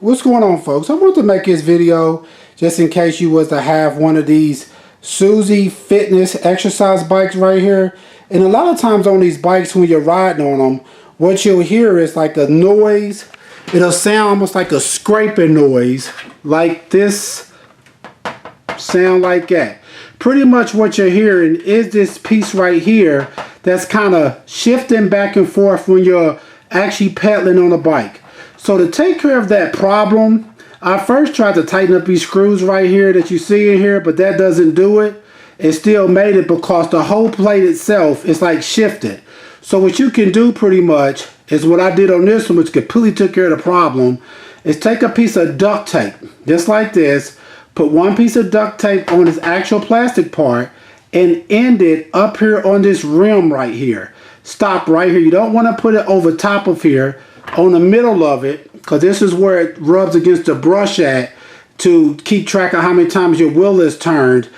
What's going on, folks? I want to make this video just in case you was to have one of these Suzy fitness exercise bikes right here. And a lot of times on these bikes, when you're riding on them, what you'll hear is like a noise. It'll sound almost like a scraping noise, like this sound like that. Pretty much what you're hearing is this piece right here that's kind of shifting back and forth when you're actually pedaling on a bike. So to take care of that problem, I first tried to tighten up these screws right here that you see in here, but that doesn't do it. It still made it because the whole plate itself is like shifted. So what you can do pretty much is what I did on this one, which completely took care of the problem, is take a piece of duct tape, just like this, put one piece of duct tape on this actual plastic part and end it up here on this rim right here. Stop right here. You don't want to put it over top of here, on the middle of it, because this is where it rubs against the brush at to keep track of how many times your wheel is turned,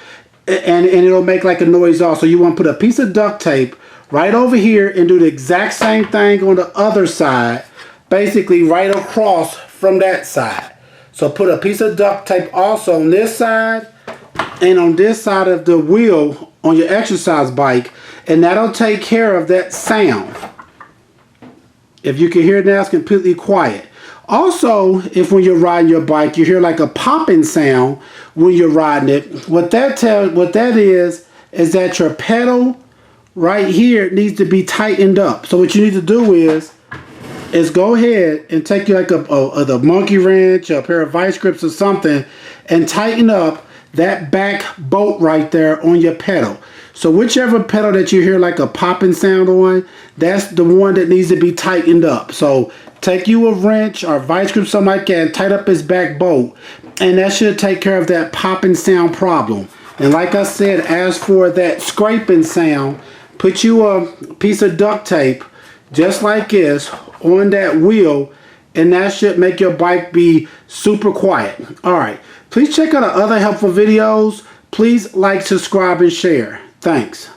and it'll make like a noise also. You want to put a piece of duct tape right over here and do the exact same thing on the other side, basically right across from that side. So put a piece of duct tape also on this side and on this side of the wheel on your exercise bike, and that'll take care of that sound. If you can hear it now, it's completely quiet. Also, if when you're riding your bike, you hear like a popping sound when you're riding it, what that is that your pedal right here needs to be tightened up. So what you need to do is go ahead and take you like the monkey wrench, a pair of vice grips or something, and tighten up that back bolt right there on your pedal. So whichever pedal that you hear like a popping sound on, that's the one that needs to be tightened up. So take you a wrench or vice grip, something like that, and tighten up his back bolt, and that should take care of that popping sound problem. And like I said, as for that scraping sound, put you a piece of duct tape just like this on that wheel, and that should make your bike be super quiet. Alright, please check out our other helpful videos. Please like, subscribe, and share. Thanks.